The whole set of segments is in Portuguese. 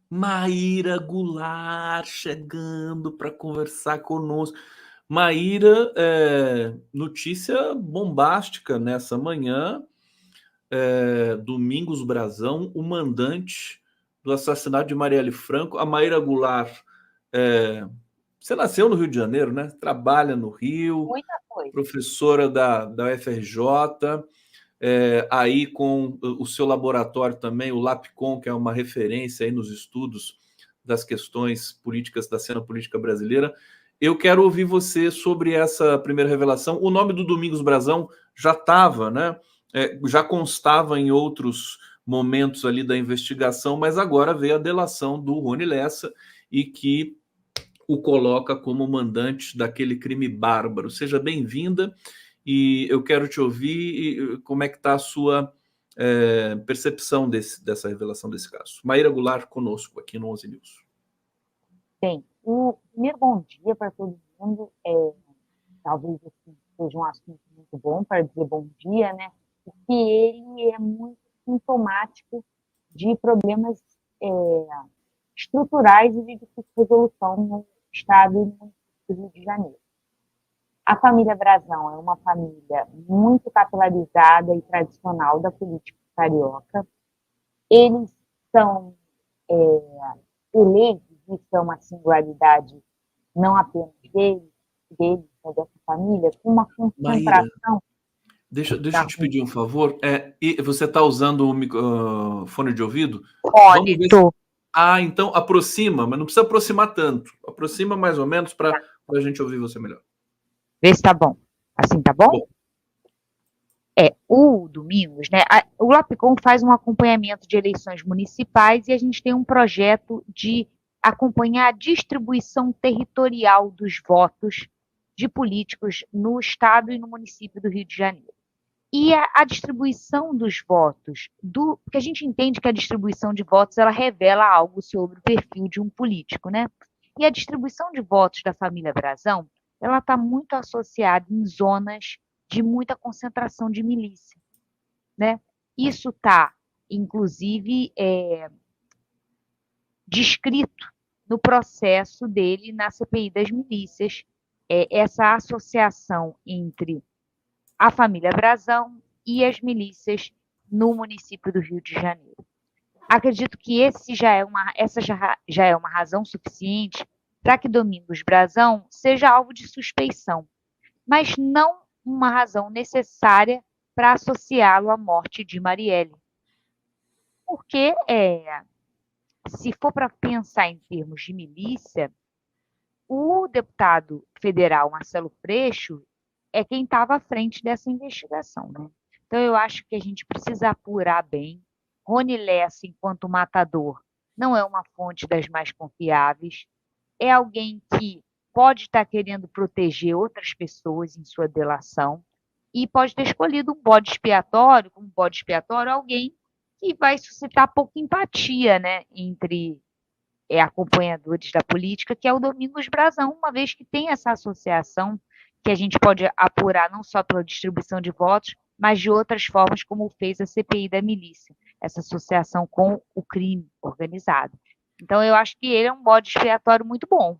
Maíra Goulart chegando para conversar conosco. Maíra, notícia bombástica nessa manhã, Domingos Brazão, o mandante do assassinato de Marielle Franco. A Maíra Goulart, você nasceu no Rio de Janeiro, né? Trabalha no Rio, Muita coisa. professora da UFRJ, aí com o seu laboratório também, o LAPCOM, que é uma referência aí nos estudos das questões políticas da cena política brasileira. Eu quero ouvir você sobre essa primeira revelação. O nome do Domingos Brazão já estava, né? Já constava em outros momentos ali da investigação, mas agora veio a delação do Rony Lessa e que o coloca como mandante daquele crime bárbaro. Seja bem-vinda e eu quero te ouvir como é que está a sua percepção dessa revelação desse caso. Maíra Goulart conosco aqui no 11 News. Bem, o primeiro bom dia para todo mundo. Talvez assim, seja um assunto muito bom para dizer bom dia, né? Porque ele é muito sintomático de problemas é, estruturais e de difícil resolução no Estado e no município do Rio de Janeiro. A família Brazão é uma família muito capilarizada e tradicional da política carioca. Eles são eleitos, isso é uma singularidade não apenas deles, mas dessa família, com uma Maíra, concentração deixa da eu te pedir um favor. E você está usando o fone de ouvido? Vamos fone. ver se. Ah, então aproxima, mas não precisa aproximar tanto. Aproxima mais ou menos para a gente ouvir você melhor. Vê se tá bom. Assim tá bom? Bom, O Domingos, né? O LAPCOM faz um acompanhamento de eleições municipais e a gente tem um projeto de acompanhar a distribuição territorial dos votos de políticos no estado e no município do Rio de Janeiro. E a distribuição dos votos, porque a gente entende que a distribuição de votos ela revela algo sobre o perfil de um político, né? E a distribuição de votos da família Brazão, ela está muito associada em zonas de muita concentração de milícia, né? Isso está, inclusive, descrito no processo dele na CPI das milícias, essa associação entre a família Brazão e as milícias no município do Rio de Janeiro. Acredito que essa já é uma razão suficiente para que Domingos Brazão seja alvo de suspeição, mas não uma razão necessária para associá-lo à morte de Marielle. Porque, se for para pensar em termos de milícia, o deputado federal Marcelo Freixo é quem estava à frente dessa investigação, né? Então, eu acho que a gente precisa apurar bem. Rony Lessa, enquanto matador, não é uma fonte das mais confiáveis. É alguém que pode estar querendo proteger outras pessoas em sua delação e pode ter escolhido um bode expiatório, como bode expiatório, alguém que vai suscitar pouca empatia, né, entre acompanhadores da política, que é o Domingos Brazão, uma vez que tem essa associação que a gente pode apurar não só pela distribuição de votos, mas de outras formas, como fez a CPI da milícia, essa associação com o crime organizado. Então, eu acho que ele é um bode expiatório muito bom.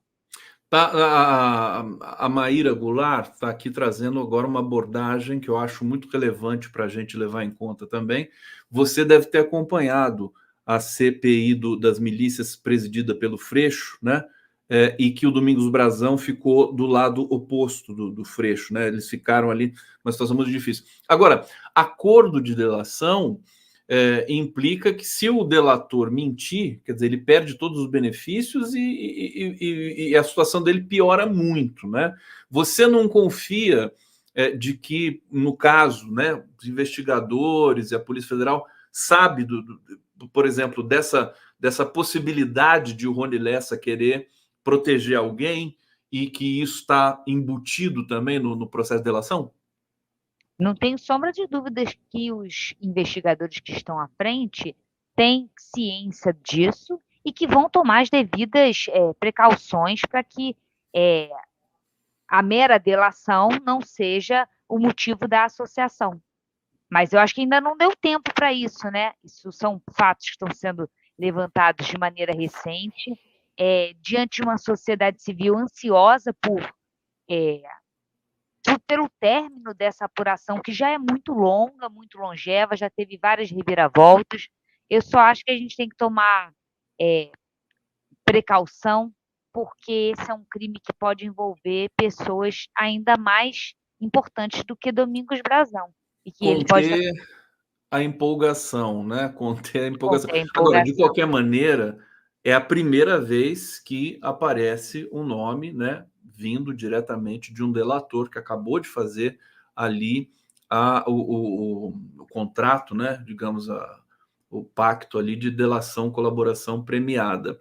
Tá, a Maíra Goulart está aqui trazendo agora uma abordagem que eu acho muito relevante para a gente levar em conta também. Você deve ter acompanhado a CPI das milícias presidida pelo Freixo, né? E que o Domingos Brazão ficou do lado oposto do Freixo, né? Eles ficaram ali numa situação muito difícil. Agora, acordo de delação implica que se o delator mentir, quer dizer, ele perde todos os benefícios e a situação dele piora muito, né? Você não confia de que, no caso, né, os investigadores e a Polícia Federal sabe, por exemplo, dessa possibilidade de o Rony Lessa querer proteger alguém e que isso está embutido também no processo de delação? Não tenho sombra de dúvidas que os investigadores que estão à frente têm ciência disso e que vão tomar as devidas precauções para que a mera delação não seja o motivo da associação. Mas eu acho que ainda não deu tempo para isso, né? Isso são fatos que estão sendo levantados de maneira recente, diante de uma sociedade civil ansiosa pelo término dessa apuração, que já é muito longa, muito longeva, já teve várias reviravoltas. Eu só acho que a gente tem que tomar precaução, porque esse é um crime que pode envolver pessoas ainda mais importantes do que Domingos Brazão. E que ele pode Conter a empolgação, né? Conter a empolgação. conter a Agora, de empolgação. qualquer maneira, é a primeira vez que aparece um nome, né, vindo diretamente de um delator que acabou de fazer ali o contrato, né, digamos, o pacto ali de delação, colaboração premiada.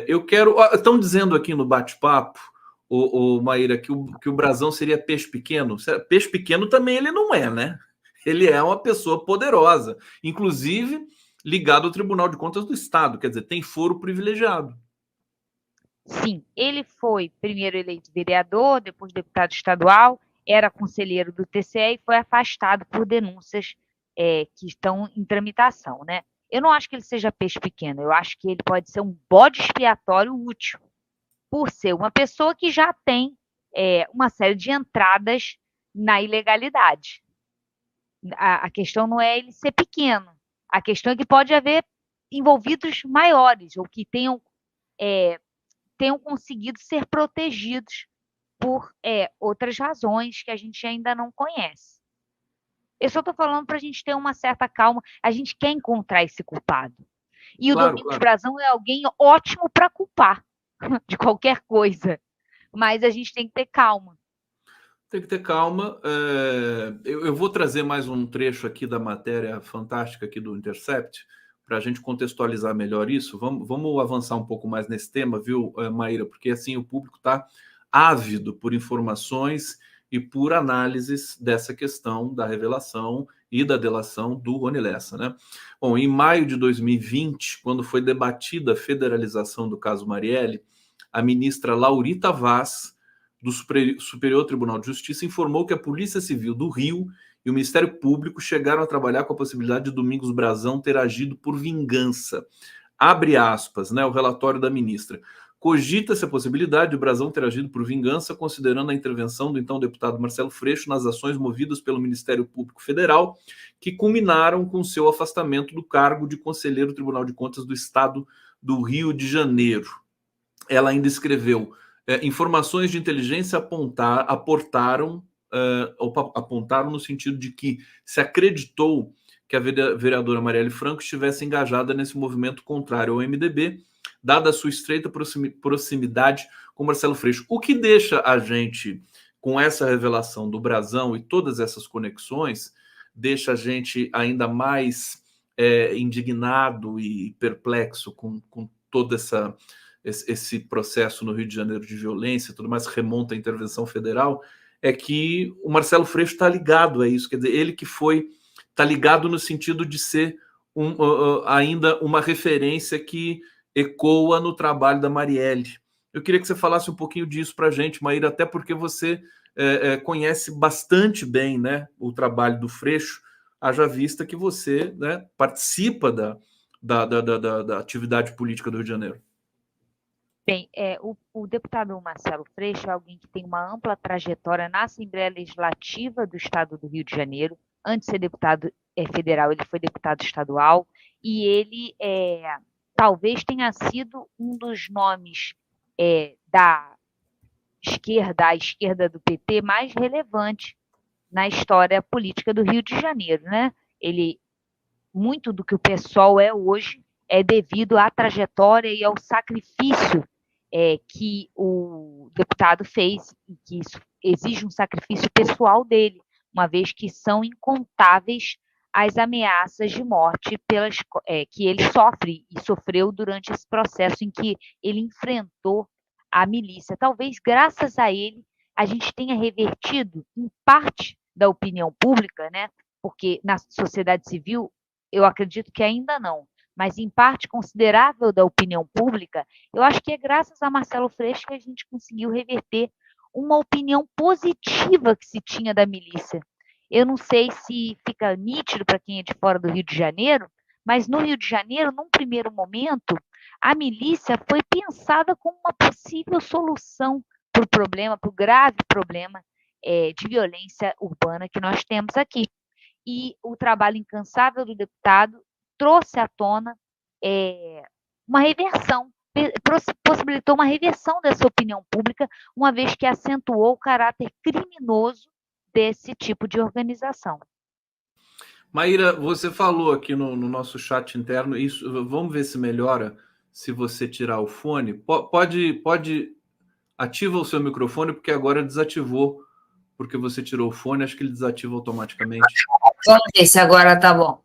Eu quero. Estão dizendo aqui no bate-papo, o Maíra, que o Brasão seria peixe pequeno. Peixe pequeno também ele não é, né? Ele é uma pessoa poderosa, inclusive ligado ao Tribunal de Contas do Estado, quer dizer, tem foro privilegiado. Sim, ele foi primeiro eleito vereador, depois deputado estadual, era conselheiro do TCE e foi afastado por denúncias que estão em tramitação, né? Eu não acho que ele seja peixe pequeno, eu acho que ele pode ser um bode expiatório útil, por ser uma pessoa que já tem uma série de entradas na ilegalidade. A questão não é ele ser pequeno, a questão é que pode haver envolvidos maiores, ou que tenham conseguido ser protegidos por outras razões que a gente ainda não conhece. Eu só estou falando para a gente ter uma certa calma, a gente quer encontrar esse culpado. E o Domingos Brazão é alguém ótimo para culpar de qualquer coisa, mas a gente tem que ter calma. Tem que ter calma. Eu vou trazer mais um trecho aqui da matéria fantástica aqui do Intercept, para a gente contextualizar melhor isso. Vamos avançar um pouco mais nesse tema, viu, Maíra? Porque assim o público está ávido por informações e por análises dessa questão da revelação e da delação do Rony Lessa, né? Bom, em maio de 2020, quando foi debatida a federalização do caso Marielle, a ministra Laurita Vaz do Superior Tribunal de Justiça informou que a Polícia Civil do Rio e o Ministério Público chegaram a trabalhar com a possibilidade de Domingos Brazão ter agido por vingança. Abre aspas, né, o relatório da ministra. Cogita-se a possibilidade de Brazão ter agido por vingança, considerando a intervenção do então deputado Marcelo Freixo nas ações movidas pelo Ministério Público Federal, que culminaram com seu afastamento do cargo de conselheiro do Tribunal de Contas do Estado do Rio de Janeiro. Ela ainda escreveu: informações de inteligência apontaram no sentido de que se acreditou que a vereadora Marielle Franco estivesse engajada nesse movimento contrário ao MDB, dada a sua estreita proximidade com Marcelo Freixo. O que deixa a gente, com essa revelação do Brazão e todas essas conexões, deixa a gente ainda mais indignado e perplexo com toda esse processo no Rio de Janeiro de violência, tudo mais, remonta à intervenção federal, é que o Marcelo Freixo está ligado a isso, quer dizer, ele que está ligado no sentido de ser ainda uma referência que ecoa no trabalho da Marielle. Eu queria que você falasse um pouquinho disso para a gente, Maíra, até porque você conhece bastante bem, né, o trabalho do Freixo, haja vista que você, né, participa da atividade política do Rio de Janeiro. Bem, o deputado Marcelo Freixo é alguém que tem uma ampla trajetória na Assembleia Legislativa do Estado do Rio de Janeiro. Antes de ser deputado federal, ele foi deputado estadual, e ele talvez tenha sido um dos nomes da esquerda, à esquerda do PT, mais relevante na história política do Rio de Janeiro, né? Muito do que o PSOL é hoje é devido à trajetória e ao sacrifício que o deputado fez, e que isso exige um sacrifício pessoal dele, uma vez que são incontáveis as ameaças de morte que ele sofre e sofreu durante esse processo em que ele enfrentou a milícia. Talvez graças a ele a gente tenha revertido em parte da opinião pública, né? Porque na sociedade civil eu acredito que ainda não, mas em parte considerável da opinião pública, eu acho que é graças a Marcelo Freixo que a gente conseguiu reverter uma opinião positiva que se tinha da milícia. Eu não sei se fica nítido para quem é de fora do Rio de Janeiro, Mas no Rio de Janeiro, num primeiro momento, a milícia foi pensada como uma possível solução para o problema, para o grave problema de violência urbana que nós temos aqui. E o trabalho incansável do deputado trouxe à tona uma reversão, possibilitou uma reversão dessa opinião pública, uma vez que acentuou o caráter criminoso desse tipo de organização. Maíra, você falou aqui no nosso chat interno, isso, vamos ver se melhora se você tirar o fone. Pode ativa o seu microfone, porque agora desativou, porque você tirou o fone, acho que ele desativa automaticamente. Vamos ver se agora tá bom.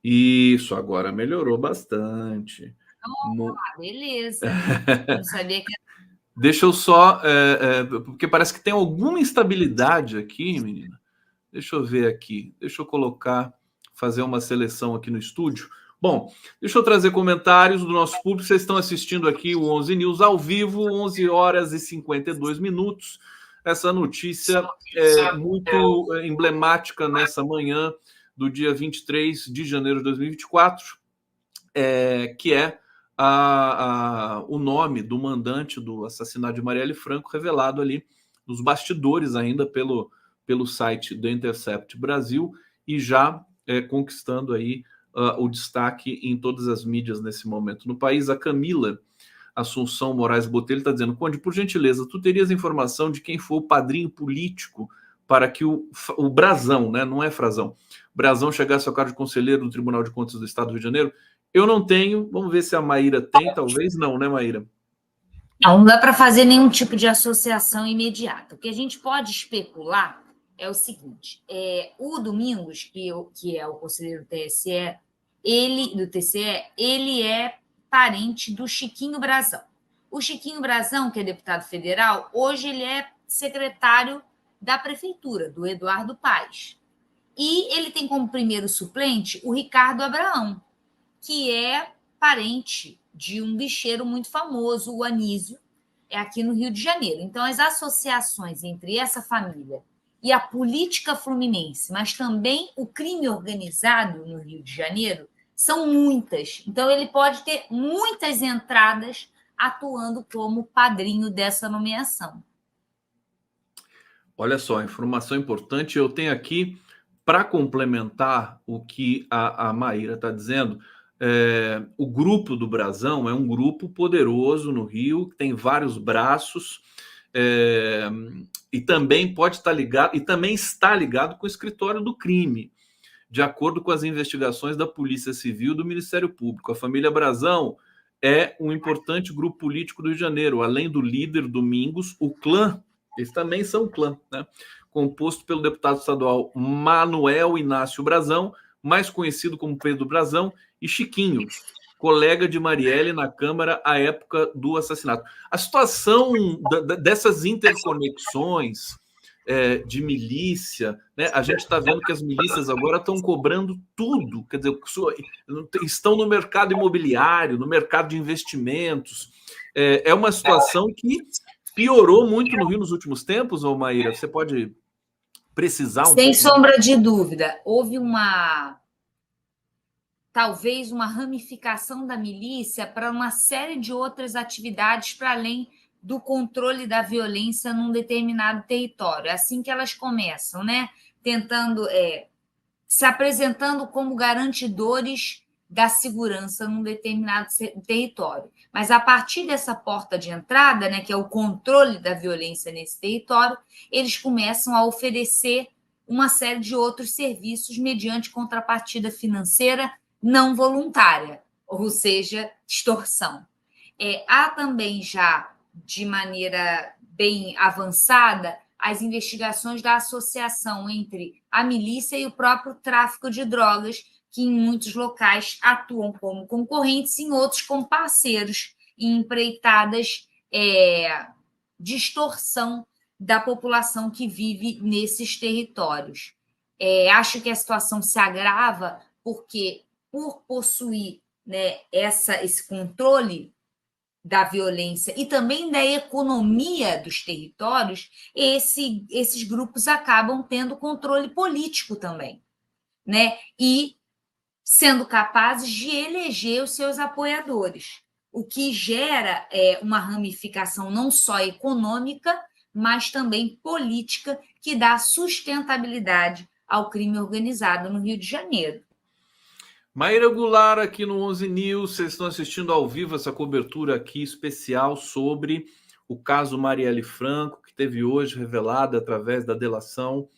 Isso, agora melhorou bastante. Beleza. Não sabia que... Deixa eu só... porque parece que tem alguma instabilidade aqui, menina. Deixa eu ver aqui. Deixa eu fazer uma seleção aqui no estúdio. Bom, deixa eu trazer comentários do nosso público. Vocês estão assistindo aqui o 11 News ao vivo, 11 horas e 52 minutos. Essa notícia é muito emblemática nessa manhã do dia 23 de janeiro de 2024, que é o nome do mandante do assassinato de Marielle Franco, revelado ali nos bastidores ainda pelo site do Intercept Brasil, e já conquistando aí o destaque em todas as mídias nesse momento no país. A Camila Assunção Moraes Botelho está dizendo: Conde, por gentileza, tu terias informação de quem foi o padrinho político para que o Brazão, né, não é Frazão, Brazão chegasse ao cargo de conselheiro do Tribunal de Contas do Estado do Rio de Janeiro? Eu não tenho, vamos ver se a Maíra tem, talvez não, né, Maíra? Não dá para fazer nenhum tipo de associação imediata. O que a gente pode especular é o seguinte: o Domingos, que é o conselheiro do TSE, ele é parente do Chiquinho Brazão. O Chiquinho Brazão, que é deputado federal, hoje ele é secretário da prefeitura, do Eduardo Paes. E ele tem como primeiro suplente o Ricardo Abraão, que é parente de um bicheiro muito famoso, o Anísio, aqui no Rio de Janeiro. Então, as associações entre essa família e a política fluminense, mas também o crime organizado no Rio de Janeiro, são muitas. Então, ele pode ter muitas entradas atuando como padrinho dessa nomeação. Olha só, informação importante. Eu tenho aqui, para complementar o que a Maíra está dizendo, o grupo do Brazão é um grupo poderoso no Rio, que tem vários braços, e também pode estar ligado, e também está ligado com o escritório do crime, de acordo com as investigações da Polícia Civil e do Ministério Público. A família Brazão é um importante grupo político do Rio de Janeiro, além do líder Domingos, o clã, eles também são clã, né? Composto pelo deputado estadual Manuel Inácio Brazão, mais conhecido como Pedro Brazão, e Chiquinho, colega de Marielle na Câmara à época do assassinato. A situação dessas interconexões de milícia, né? A gente está vendo que as milícias agora estão cobrando tudo, quer dizer, estão no mercado imobiliário, no mercado de investimentos. É uma situação que piorou muito no Rio nos últimos tempos, ô Maíra? Você pode precisar um pouco? Sem sombra de dúvida. Houve talvez uma ramificação da milícia para uma série de outras atividades para além do controle da violência num determinado território. É assim que elas começam, né? Tentando, se apresentando como garantidores da segurança num determinado território. Mas a partir dessa porta de entrada, né, que é o controle da violência nesse território, eles começam a oferecer uma série de outros serviços mediante contrapartida financeira não voluntária, ou seja, extorsão. Há também já, de maneira bem avançada, as investigações da associação entre a milícia e o próprio tráfico de drogas, que em muitos locais atuam como concorrentes, em outros como parceiros, em empreitadas de extorsão da população que vive nesses territórios. Acho que a situação se agrava porque, por possuir, né, esse controle da violência e também da economia dos territórios, esses grupos acabam tendo controle político também, né? E sendo capazes de eleger os seus apoiadores, o que gera uma ramificação não só econômica, mas também política, que dá sustentabilidade ao crime organizado no Rio de Janeiro. Maíra Goulart aqui no 11 News, vocês estão assistindo ao vivo essa cobertura aqui especial sobre o caso Marielle Franco, que teve hoje revelada através da delação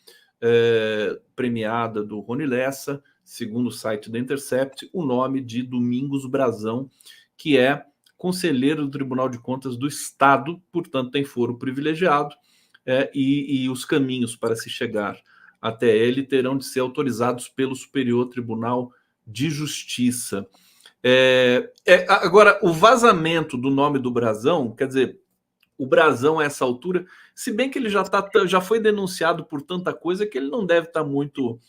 premiada do Rony Lessa, segundo o site da Intercept, o nome de Domingos Brazão, que é conselheiro do Tribunal de Contas do Estado, portanto tem foro privilegiado, e os caminhos para se chegar até ele terão de ser autorizados pelo Superior Tribunal de Justiça. Agora, o vazamento do nome do Brazão, quer dizer, o Brazão a essa altura, se bem que ele já foi denunciado por tanta coisa que ele não deve estar muito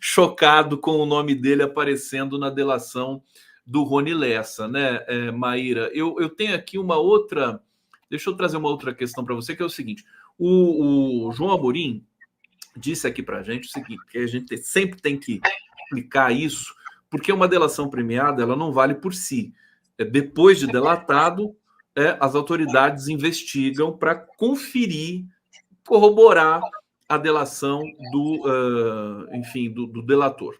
chocado com o nome dele aparecendo na delação do Rony Lessa, né, Maíra? Eu tenho aqui uma outra... Deixa eu trazer uma outra questão para você, que é o seguinte. O João Amorim disse aqui para a gente o seguinte, que a gente sempre tem que explicar isso, porque uma delação premiada ela não vale por si. Depois de delatado, as autoridades investigam para conferir, corroborar a delação do delator.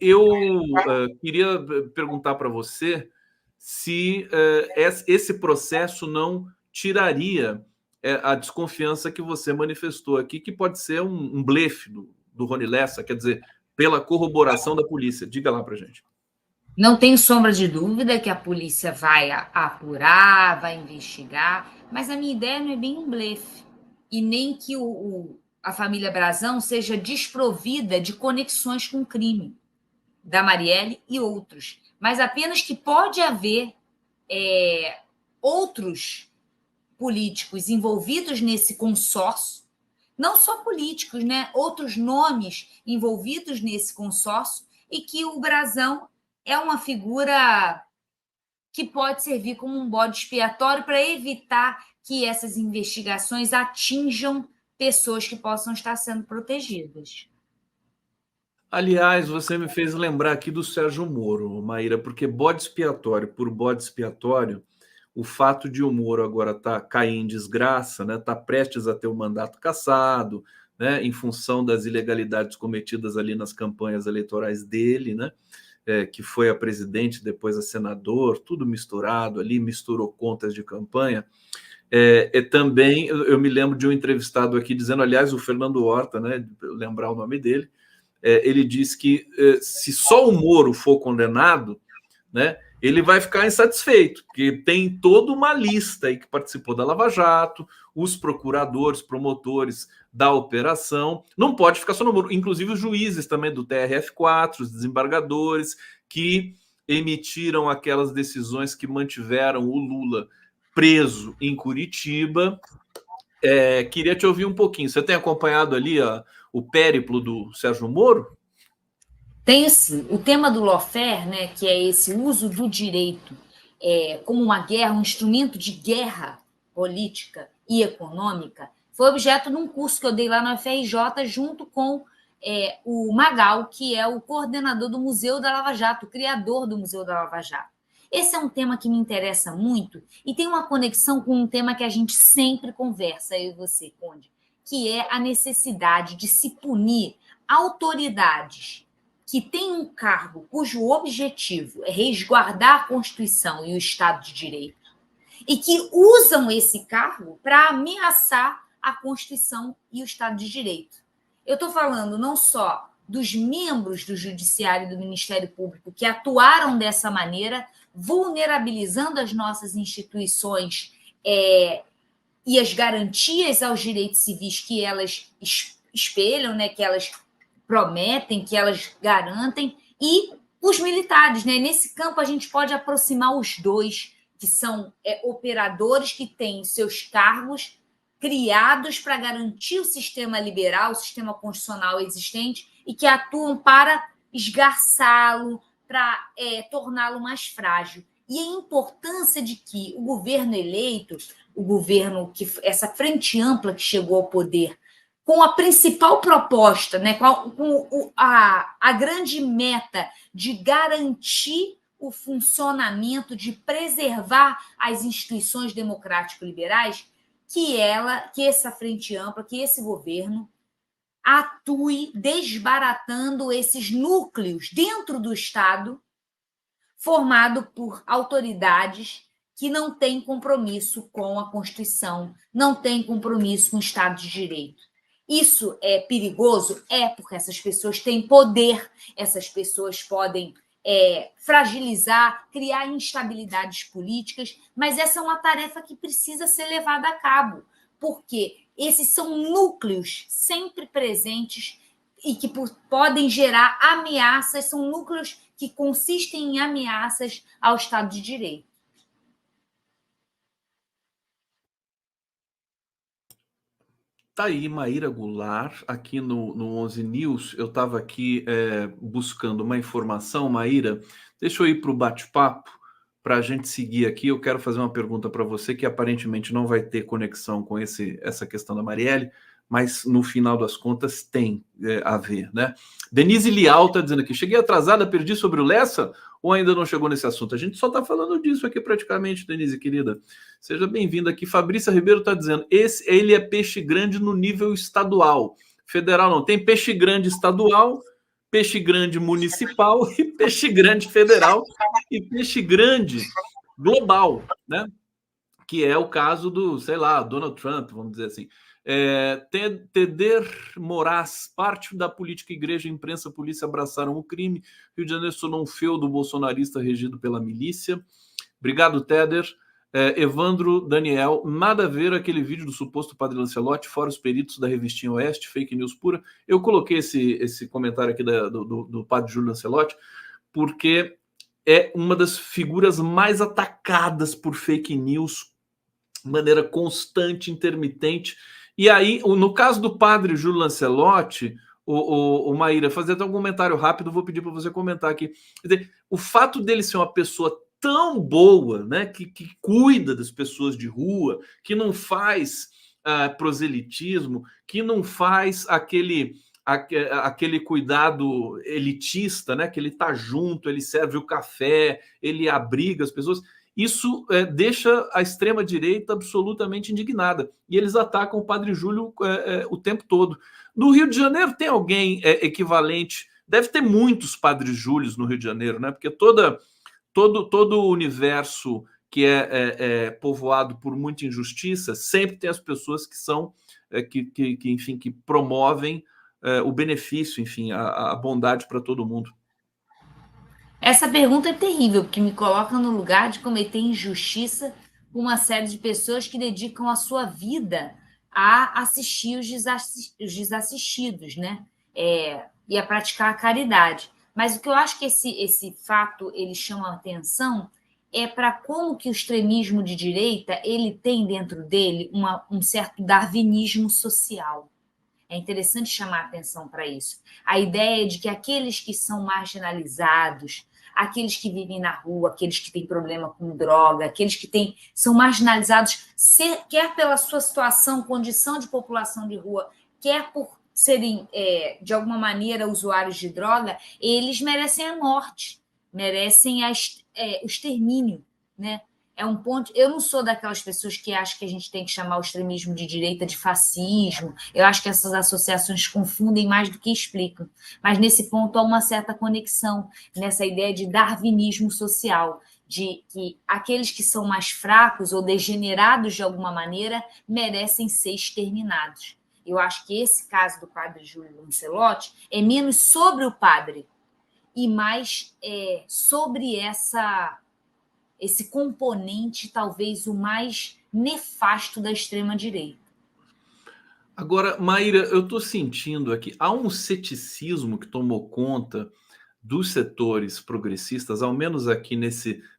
Eu queria perguntar para você se esse processo não tiraria a desconfiança que você manifestou aqui, que pode ser um blefe do Rony Lessa, quer dizer, pela corroboração da polícia. Diga lá para a gente. Não tenho sombra de dúvida que a polícia vai apurar, vai investigar, mas a minha ideia não é bem um blefe, e nem que a família Brazão seja desprovida de conexões com o crime da Marielle e outros, mas apenas que pode haver outros políticos envolvidos nesse consórcio, não só políticos, né? Outros nomes envolvidos nesse consórcio, e que o Brazão é uma figura que pode servir como um bode expiatório para evitar que essas investigações atinjam pessoas que possam estar sendo protegidas. Aliás, você me fez lembrar aqui do Sérgio Moro, Maíra, porque bode expiatório por bode expiatório, o fato de o Moro agora cair em desgraça, né, tá prestes a ter o mandato cassado, né, em função das ilegalidades cometidas ali nas campanhas eleitorais dele, né, que foi a presidente, depois a senador, tudo misturado ali, misturou contas de campanha. Também eu me lembro de um entrevistado aqui dizendo, aliás, o Fernando Horta, né, lembrar o nome dele, ele diz que se só o Moro for condenado, né, ele vai ficar insatisfeito, porque tem toda uma lista aí que participou da Lava Jato, os procuradores, promotores da operação, não pode ficar só no Moro, inclusive os juízes também do TRF4, os desembargadores que emitiram aquelas decisões que mantiveram o Lula preso em Curitiba. Queria te ouvir um pouquinho. Você tem acompanhado ali o périplo do Sérgio Moro? Tem sim. O tema do lawfare, né, que é esse uso do direito como uma guerra, um instrumento de guerra política e econômica, foi objeto de um curso que eu dei lá no UFRJ junto com o Magal, que é o coordenador do Museu da Lava Jato, o criador do Museu da Lava Jato. Esse é um tema que me interessa muito e tem uma conexão com um tema que a gente sempre conversa, eu e você, Conde, que é a necessidade de se punir autoridades que têm um cargo cujo objetivo é resguardar a Constituição e o Estado de Direito, e que usam esse cargo para ameaçar a Constituição e o Estado de Direito. Eu estou falando não só dos membros do Judiciário e do Ministério Público que atuaram dessa maneira, vulnerabilizando as nossas instituições e as garantias aos direitos civis que elas espelham, né, que elas prometem, que elas garantem, e os militares, né? Nesse campo a gente pode aproximar os dois, que são operadores que têm seus cargos criados para garantir o sistema liberal, o sistema constitucional existente, e que atuam para esgarçá-lo, para torná-lo mais frágil. E a importância de que o governo eleito, essa frente ampla que chegou ao poder com a principal proposta, né, com a grande meta de garantir o funcionamento, de preservar as instituições democrático-liberais, que essa frente ampla, que esse governo atue desbaratando esses núcleos dentro do Estado, formado por autoridades que não têm compromisso com a Constituição, não têm compromisso com o Estado de Direito. Isso é perigoso? É, porque essas pessoas têm poder, essas pessoas podem fragilizar, criar instabilidades políticas, mas essa é uma tarefa que precisa ser levada a cabo, porque esses são núcleos sempre presentes e que podem gerar ameaças, são núcleos que consistem em ameaças ao Estado de Direito. Tá aí, Maíra Goulart, aqui no 11 News. Eu estava aqui buscando uma informação, Maíra. Deixa eu ir para o bate-papo para a gente seguir aqui. Eu quero fazer uma pergunta para você que aparentemente não vai ter conexão com essa questão da Marielle, mas no final das contas tem a ver, né? Denise Lial está dizendo aqui: cheguei atrasada, perdi sobre o Lessa ou ainda não chegou nesse assunto? A gente só está falando disso aqui praticamente, Denise, querida. Seja bem-vinda aqui. Fabrícia Ribeiro está dizendo: ele é peixe grande no nível estadual. Federal não. Tem peixe grande estadual, peixe grande municipal e peixe grande federal e peixe grande global, né? Que é o caso do, sei lá, Donald Trump, vamos dizer assim. Teder Moraes, parte da política, igreja, imprensa, polícia abraçaram o crime. Rio de Janeiro se tornou um feudo bolsonarista regido pela milícia. Obrigado, Teder. Evandro Daniel, nada a ver aquele vídeo do suposto padre Lancelotti, fora os peritos da revistinha Oeste, fake news pura. Eu coloquei esse comentário aqui do padre Júlio Lancelotti, porque é uma das figuras mais atacadas por fake news de maneira constante, intermitente. E aí, no caso do padre Júlio Lancelotti, o Maíra, fazer até um comentário rápido, vou pedir para você comentar aqui. Quer dizer, o fato dele ser uma pessoa tão boa, né, que cuida das pessoas de rua, que não faz proselitismo, que não faz aquele cuidado elitista, né, que ele está junto, ele serve o café, ele abriga as pessoas. Isso deixa a extrema-direita absolutamente indignada. E eles atacam o padre Júlio o tempo todo. No Rio de Janeiro tem alguém equivalente? Deve ter muitos padres Júlios no Rio de Janeiro, né? Porque todo o universo que é povoado por muita injustiça sempre tem as pessoas que são que promovem o benefício, enfim, a bondade para todo mundo. Essa pergunta é terrível, porque me coloca no lugar de cometer injustiça com uma série de pessoas que dedicam a sua vida a assistir os desassistidos, né? E a praticar a caridade. Mas o que eu acho que esse fato ele chama a atenção é para como que o extremismo de direita ele tem dentro dele um certo darwinismo social. É interessante chamar a atenção para isso. A ideia de que aqueles que são marginalizados, aqueles que vivem na rua, aqueles que têm problema com droga, aqueles que são marginalizados, quer pela sua situação, condição de população de rua, quer por serem, de alguma maneira, usuários de droga, eles merecem a morte, merecem o extermínio, né? É um ponto. Eu não sou daquelas pessoas que acham que a gente tem que chamar o extremismo de direita de fascismo. Eu acho que essas associações confundem mais do que explicam. Mas nesse ponto há uma certa conexão nessa ideia de darwinismo social, de que aqueles que são mais fracos ou degenerados de alguma maneira merecem ser exterminados. Eu acho que esse caso do padre Júlio Lancelotti é menos sobre o padre e mais sobre esse componente talvez o mais nefasto da extrema-direita. Agora, Maíra, eu estou sentindo aqui, há um ceticismo que tomou conta dos setores progressistas, ao menos aqui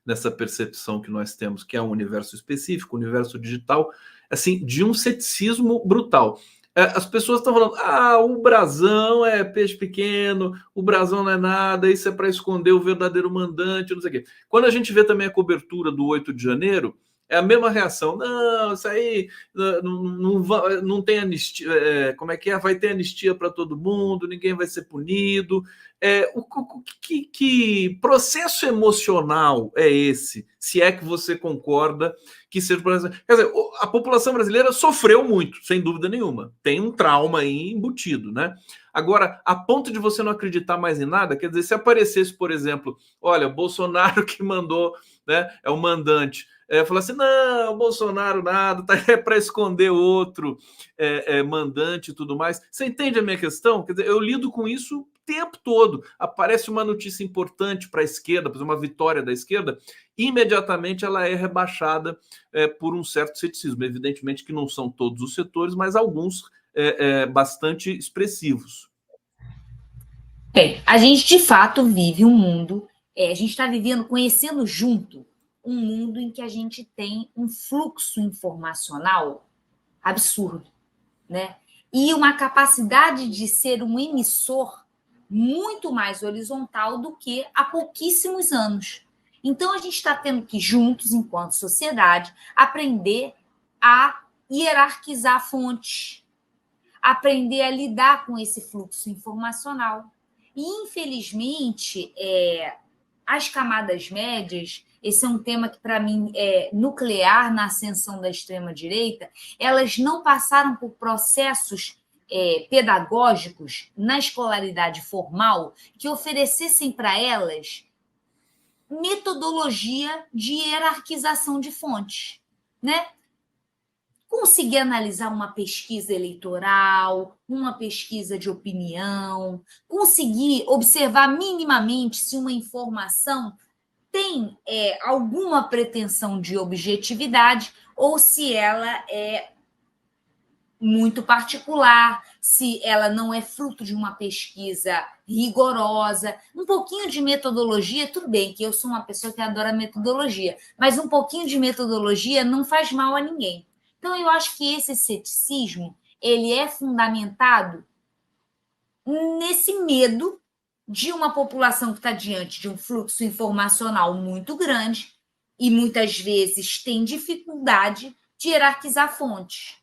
nessa percepção que nós temos, que é um universo específico, um universo digital, assim, de um ceticismo brutal. As pessoas estão falando, o brasão é peixe pequeno, o brasão não é nada, isso é para esconder o verdadeiro mandante, não sei o quê. Quando a gente vê também a cobertura do 8 de janeiro, É a mesma reação. Não, isso aí não tem anistia. Como é que é? Vai ter anistia para todo mundo, ninguém vai ser punido. Que processo emocional é esse? Se é que você concorda que seja. Quer dizer, a população brasileira sofreu muito, sem dúvida nenhuma. Tem um trauma aí embutido, né? Agora, a ponto de você não acreditar mais em nada, quer dizer, se aparecesse, por exemplo, olha, Bolsonaro que mandou, né? É o mandante. Falar assim, não, Bolsonaro nada, tá para esconder outro mandante e tudo mais. Você entende a minha questão? Quer dizer, eu lido com isso o tempo todo. Aparece uma notícia importante para a esquerda, por exemplo, uma vitória da esquerda, imediatamente ela é rebaixada por um certo ceticismo. Evidentemente que não são todos os setores, mas alguns bastante expressivos. Bem, a gente de fato vive um mundo, a gente está vivendo, conhecendo junto, um mundo em que a gente tem um fluxo informacional absurdo, né? E uma capacidade de ser um emissor muito mais horizontal do que há pouquíssimos anos. Então, a gente está tendo que, juntos, enquanto sociedade, aprender a hierarquizar fontes, aprender a lidar com esse fluxo informacional. E, infelizmente, as camadas médias, esse é um tema que, para mim, é nuclear na ascensão da extrema-direita, elas não passaram por processos pedagógicos na escolaridade formal que oferecessem para elas metodologia de hierarquização de fontes, né? Conseguir analisar uma pesquisa eleitoral, uma pesquisa de opinião, conseguir observar minimamente se uma informação tem alguma pretensão de objetividade ou se ela é muito particular, se ela não é fruto de uma pesquisa rigorosa. Um pouquinho de metodologia, tudo bem, que eu sou uma pessoa que adora metodologia, mas um pouquinho de metodologia não faz mal a ninguém. Então, eu acho que esse ceticismo ele é fundamentado nesse medo de uma população que está diante de um fluxo informacional muito grande e muitas vezes tem dificuldade de hierarquizar fontes.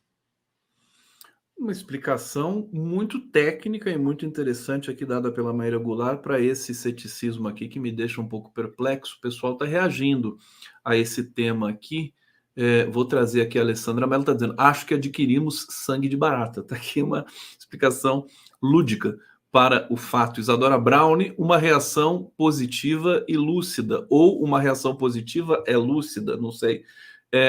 Uma explicação muito técnica e muito interessante aqui dada pela Maíra Goulart para esse ceticismo aqui que me deixa um pouco perplexo. O pessoal está reagindo a esse tema aqui. Vou trazer aqui a Alessandra Mello, está dizendo, acho que adquirimos sangue de barata. Está aqui uma explicação lúdica para o fato. Isadora Browne, uma reação positiva e lúcida, ou uma reação positiva é lúcida, não sei.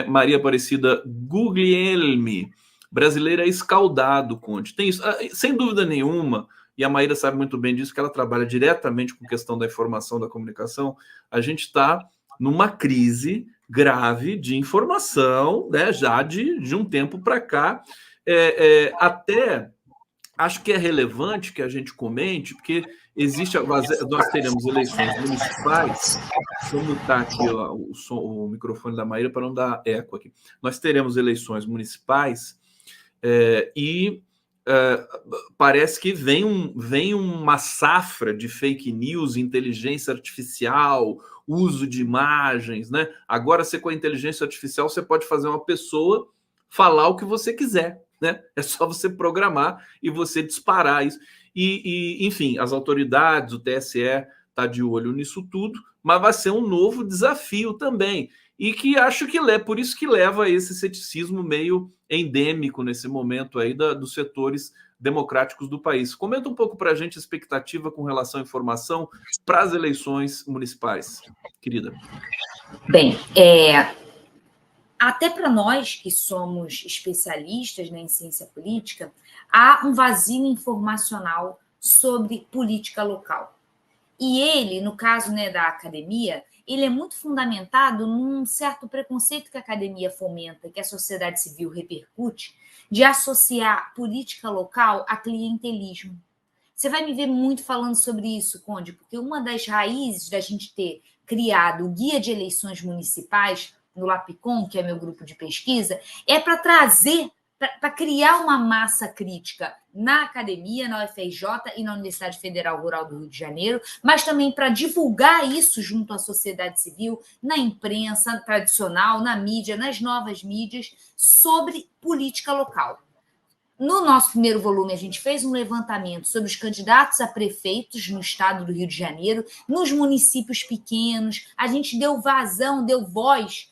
Maria Aparecida Guglielmi, brasileira é escaldado, Conde. Tem isso, sem dúvida nenhuma, e a Maíra sabe muito bem disso, que ela trabalha diretamente com questão da informação, da comunicação. A gente está numa crise grave de informação, né, já de um tempo para cá. Até acho que é relevante que a gente comente, porque nós teremos eleições municipais. Deixa eu mutar aqui o microfone da Maíra para não dar eco aqui. Nós teremos eleições municipais e parece que vem uma safra de fake news, inteligência artificial, uso de imagens, né? Agora, com a inteligência artificial, você pode fazer uma pessoa falar o que você quiser, né? É só você programar e você disparar isso. Enfim, as autoridades, o TSE está de olho nisso tudo, mas vai ser um novo desafio também. E que acho que por isso que leva a esse ceticismo meio endêmico nesse momento aí dos setores democráticos do país. Comenta um pouco para a gente a expectativa com relação à informação para as eleições municipais, querida. Bem, até para nós que somos especialistas, né, em ciência política, há um vazio informacional sobre política local. E ele, no caso, né, da academia, ele é muito fundamentado num certo preconceito que a academia fomenta, que a sociedade civil repercute, de associar política local a clientelismo. Você vai me ver muito falando sobre isso, Conde, porque uma das raízes da gente ter criado o Guia de Eleições Municipais no LAPCOM, que é meu grupo de pesquisa, é para trazer para criar uma massa crítica na academia, na UFRJ e na Universidade Federal Rural do Rio de Janeiro, mas também para divulgar isso junto à sociedade civil, na imprensa tradicional, na mídia, nas novas mídias, sobre política local. No nosso primeiro volume, a gente fez um levantamento sobre os candidatos a prefeitos no estado do Rio de Janeiro, nos municípios pequenos, a gente deu vazão, deu voz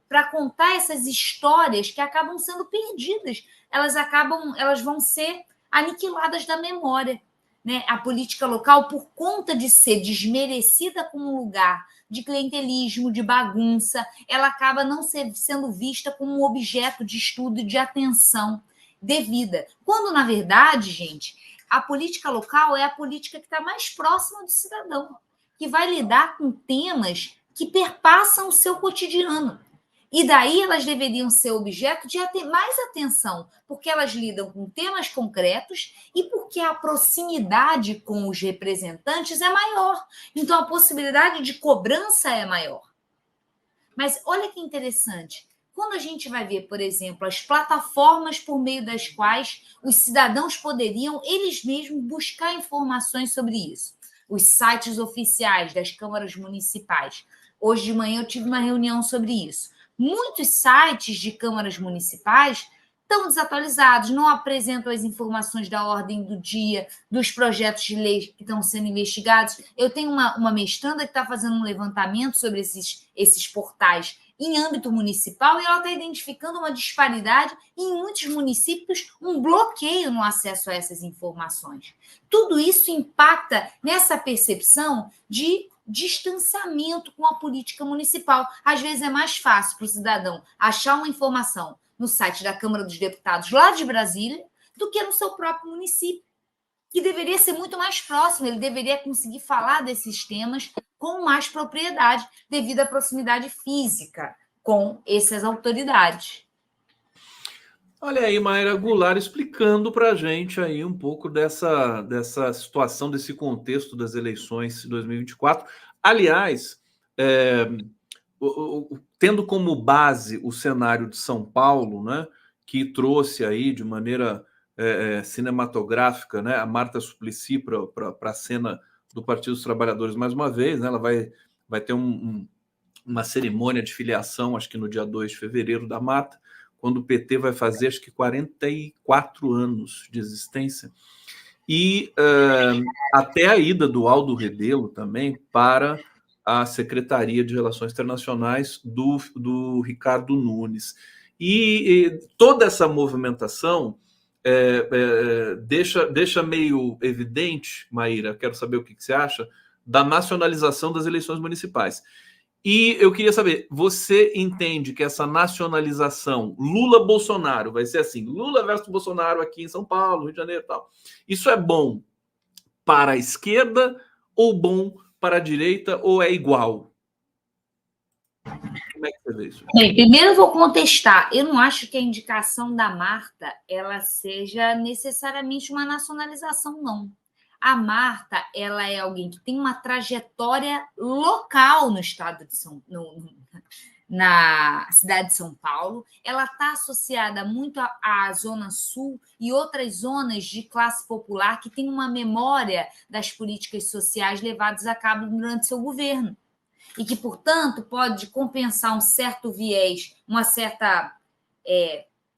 para contar essas histórias que acabam sendo perdidas, elas vão ser aniquiladas da memória, né? A política local, por conta de ser desmerecida como um lugar de clientelismo, de bagunça, ela acaba não sendo vista como um objeto de estudo e de atenção devida. Quando, na verdade, gente, a política local é a política que está mais próxima do cidadão, que vai lidar com temas que perpassam o seu cotidiano. E daí elas deveriam ser objeto de mais atenção, porque elas lidam com temas concretos e porque a proximidade com os representantes é maior. Então, a possibilidade de cobrança é maior. Mas olha que interessante. Quando a gente vai ver, por exemplo, as plataformas por meio das quais os cidadãos poderiam, eles mesmos, buscar informações sobre isso. Os sites oficiais das câmaras municipais. Hoje de manhã eu tive uma reunião sobre isso. Muitos sites de câmaras municipais estão desatualizados, não apresentam as informações da ordem do dia, dos projetos de lei que estão sendo investigados. Eu tenho uma mestranda que está fazendo um levantamento sobre esses portais em âmbito municipal, e ela está identificando uma disparidade e, em muitos municípios, um bloqueio no acesso a essas informações. Tudo isso impacta nessa percepção de distanciamento com a política municipal. Às vezes é mais fácil para o cidadão achar uma informação no site da Câmara dos Deputados lá de Brasília do que no seu próprio município, que deveria ser muito mais próximo, ele deveria conseguir falar desses temas com mais propriedade, devido à proximidade física com essas autoridades. Olha aí, Mayra Goulart explicando para a gente aí um pouco dessa situação, desse contexto das eleições de 2024. Aliás, tendo como base o cenário de São Paulo, né, que trouxe aí de maneira cinematográfica, né, a Marta Suplicy para a cena do Partido dos Trabalhadores mais uma vez, né, ela vai ter uma cerimônia de filiação, acho que no dia 2 de fevereiro, da Marta, quando o PT vai fazer, acho que 44 anos de existência, e até a ida do Aldo Rebelo também para a Secretaria de Relações Internacionais do Ricardo Nunes. E toda essa movimentação deixa meio evidente, Maíra, quero saber o que você acha, da nacionalização das eleições municipais. E eu queria saber, você entende que essa nacionalização Lula-Bolsonaro vai ser assim, Lula versus Bolsonaro aqui em São Paulo, Rio de Janeiro e tal, isso é bom para a esquerda ou bom para a direita ou é igual? Como é que você vê isso? Bem, primeiro eu vou contestar. Eu não acho que a indicação da Marta ela seja necessariamente uma nacionalização, não. A Marta, ela é alguém que tem uma trajetória local no estado de na cidade de São Paulo. Ela está associada muito à Zona Sul e outras zonas de classe popular que têm uma memória das políticas sociais levadas a cabo durante seu governo. E que, portanto, pode compensar um certo viés, uma certa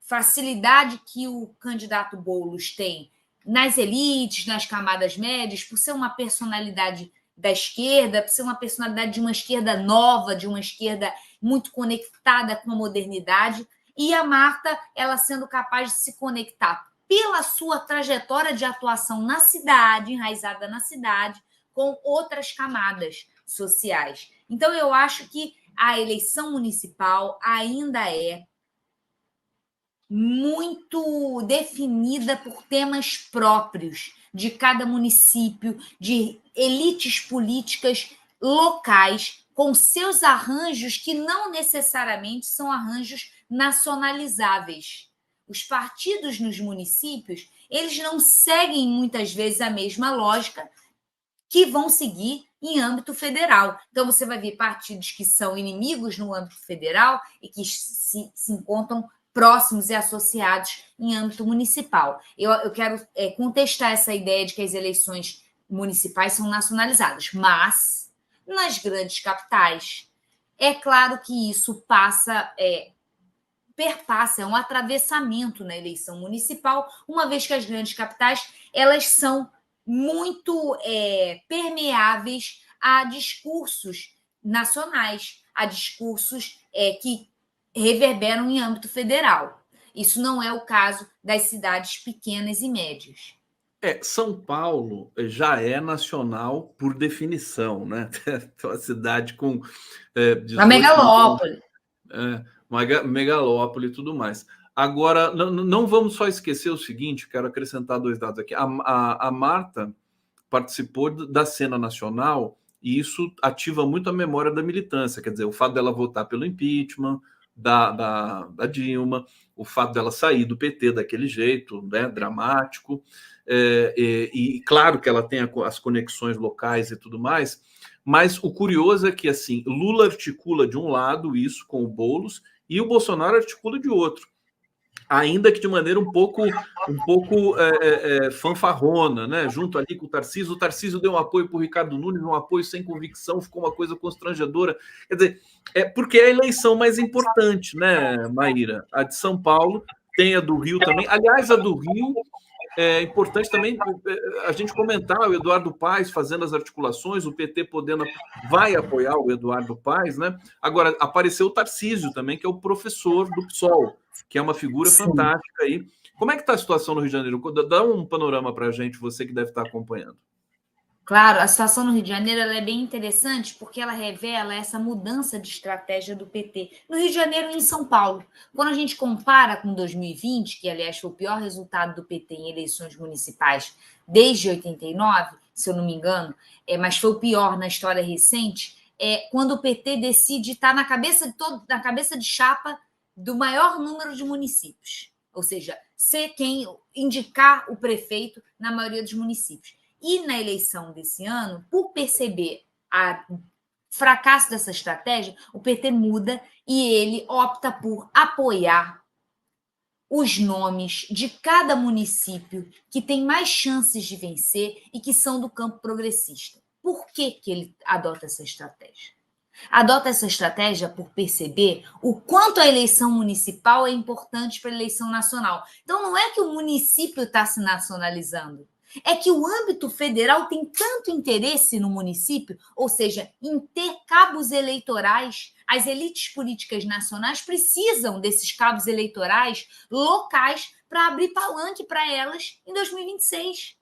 facilidade que o candidato Boulos tem nas elites, nas camadas médias, por ser uma personalidade da esquerda, por ser uma personalidade de uma esquerda nova, de uma esquerda muito conectada com a modernidade, e a Marta, ela sendo capaz de se conectar pela sua trajetória de atuação na cidade, enraizada na cidade, com outras camadas sociais. Então, eu acho que a eleição municipal ainda é muito definida por temas próprios de cada município, de elites políticas locais, com seus arranjos que não necessariamente são arranjos nacionalizáveis. Os partidos nos municípios, eles não seguem muitas vezes a mesma lógica que vão seguir em âmbito federal. Então, você vai ver partidos que são inimigos no âmbito federal e que se encontram próximos e associados em âmbito municipal. Eu quero contestar essa ideia de que as eleições municipais são nacionalizadas, mas nas grandes capitais, é claro que isso perpassa, é um atravessamento na eleição municipal, uma vez que as grandes capitais elas são muito permeáveis a discursos nacionais, a discursos que reverberam em âmbito federal. Isso não é o caso das cidades pequenas e médias. São Paulo já é nacional por definição, né? Uma cidade com 18 A megalópole. Uma megalópole e tudo mais. Agora, não vamos só esquecer o seguinte, quero acrescentar 2 dados aqui. A Marta participou da cena nacional e isso ativa muito a memória da militância, quer dizer, o fato dela votar pelo impeachment da Dilma, o fato dela sair do PT daquele jeito, né, dramático, e claro que ela tem as conexões locais e tudo mais, mas o curioso é que assim, Lula articula de um lado isso com o Boulos e o Bolsonaro articula de outro, ainda que de maneira um pouco fanfarrona, né? Junto ali com o Tarcísio deu um apoio para o Ricardo Nunes, um apoio sem convicção, ficou uma coisa constrangedora. Quer dizer, porque é a eleição mais importante, né, Maíra? A de São Paulo, tem a do Rio também. Aliás, a do Rio é importante também a gente comentar o Eduardo Paes fazendo as articulações, o PT vai apoiar o Eduardo Paes, né? Agora, apareceu o Tarcísio também, que é o professor do PSOL, que é uma figura fantástica aí. Como é que está a situação no Rio de Janeiro? Dá um panorama para a gente, você que deve estar acompanhando. Claro, a situação no Rio de Janeiro ela é bem interessante porque ela revela essa mudança de estratégia do PT no Rio de Janeiro e em São Paulo. Quando a gente compara com 2020, que aliás foi o pior resultado do PT em eleições municipais desde 89, se eu não me engano, mas foi o pior na história recente, quando o PT decide estar na cabeça de chapa do maior número de municípios, ou seja, ser quem indicar o prefeito na maioria dos municípios. E na eleição desse ano, por perceber o fracasso dessa estratégia, o PT muda e ele opta por apoiar os nomes de cada município que tem mais chances de vencer e que são do campo progressista. Por que ele adota essa estratégia? Adota essa estratégia por perceber o quanto a eleição municipal é importante para a eleição nacional. Então, não é que o município está se nacionalizando, é que o âmbito federal tem tanto interesse no município, ou seja, em ter cabos eleitorais. As elites políticas nacionais precisam desses cabos eleitorais locais para abrir palanque para elas em 2026.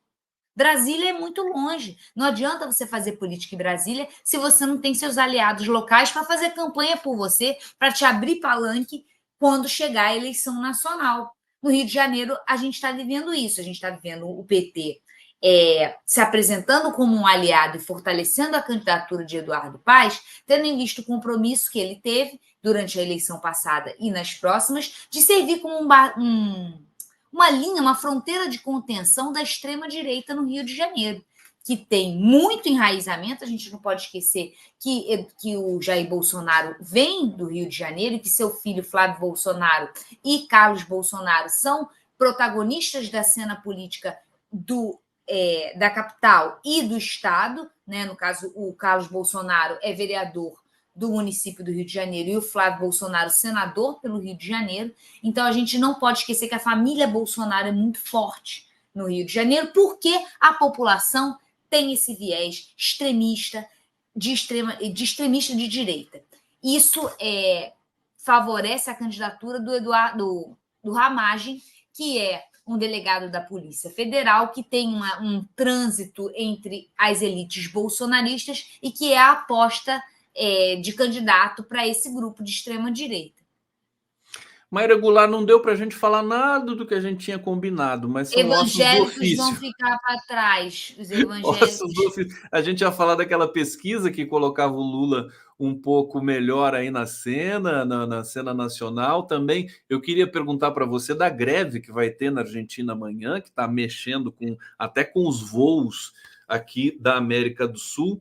Brasília é muito longe. Não adianta você fazer política em Brasília se você não tem seus aliados locais para fazer campanha por você, para te abrir palanque quando chegar a eleição nacional. No Rio de Janeiro, a gente está vivendo isso. A gente está vivendo o PT se apresentando como um aliado e fortalecendo a candidatura de Eduardo Paes, tendo em vista o compromisso que ele teve durante a eleição passada e nas próximas, de servir como uma linha, uma fronteira de contenção da extrema-direita no Rio de Janeiro, que tem muito enraizamento. A gente não pode esquecer que o Jair Bolsonaro vem do Rio de Janeiro e que seu filho Flávio Bolsonaro e Carlos Bolsonaro são protagonistas da cena política da capital e do estado, né? No caso, o Carlos Bolsonaro é vereador do município do Rio de Janeiro e o Flávio Bolsonaro senador pelo Rio de Janeiro. Então, a gente não pode esquecer que a família Bolsonaro é muito forte no Rio de Janeiro, porque a população tem esse viés extremista de direita. Isso favorece a candidatura do Ramagem, que é um delegado da Polícia Federal, que tem um trânsito entre as elites bolsonaristas e que é a aposta de candidato para esse grupo de extrema-direita. Maíra Goulart, não deu para a gente falar nada do que a gente tinha combinado, mas são evangélicos vão ficar para trás. Os evangélicos. A gente ia falar daquela pesquisa que colocava o Lula um pouco melhor aí na cena nacional também. Eu queria perguntar para você da greve que vai ter na Argentina amanhã, que está mexendo até com os voos aqui da América do Sul.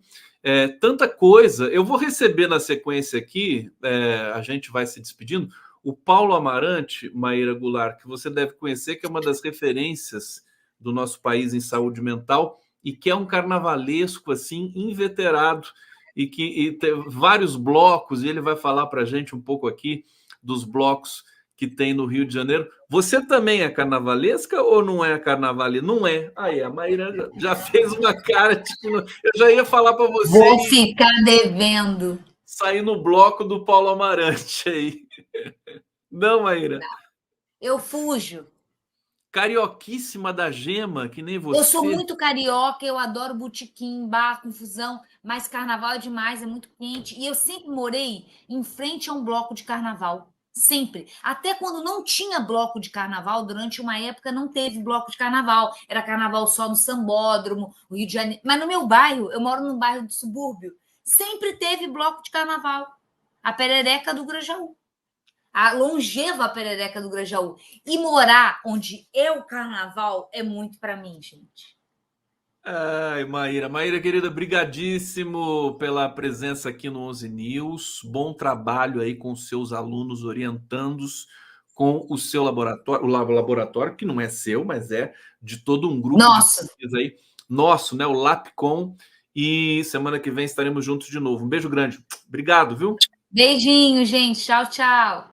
Tanta coisa. Eu vou receber na sequência aqui, a gente vai se despedindo, o Paulo Amarante, Maíra Goulart, que você deve conhecer, que é uma das referências do nosso país em saúde mental e que é um carnavalesco assim inveterado e tem vários blocos, e ele vai falar para a gente um pouco aqui dos blocos que tem no Rio de Janeiro. Você também é carnavalesca ou não é carnavalesca? Não é. Aí, a Maíra já fez uma cara, tipo, eu já ia falar para você. Vou ficar devendo. Sair no bloco do Paulo Amarante aí. Não, Maíra? Não. Eu fujo. Carioquíssima da Gema, que nem você. Eu sou muito carioca, eu adoro botequim, bar, confusão, mas carnaval é demais, é muito quente. E eu sempre morei em frente a um bloco de carnaval. Sempre. Até quando não tinha bloco de carnaval, durante uma época não teve bloco de carnaval. Era carnaval só no Sambódromo, no Rio de Janeiro. Mas no meu bairro, eu moro num bairro de subúrbio, sempre teve bloco de carnaval. A Perereca do Grajaú. A longeva Perereca do Grajaú. E morar onde é o carnaval é muito para mim, gente. Ai, Maíra. Maíra, querida, brigadíssimo pela presença aqui no 11 News. Bom trabalho aí com os seus alunos orientandos com o seu laboratório, o laboratório que não é seu, mas é de todo um grupo Nossa. de pesquisa aí, nosso, né, o LAPCOM, e semana que vem estaremos juntos de novo. Um beijo grande. Obrigado, viu? Beijinho, gente. Tchau, tchau.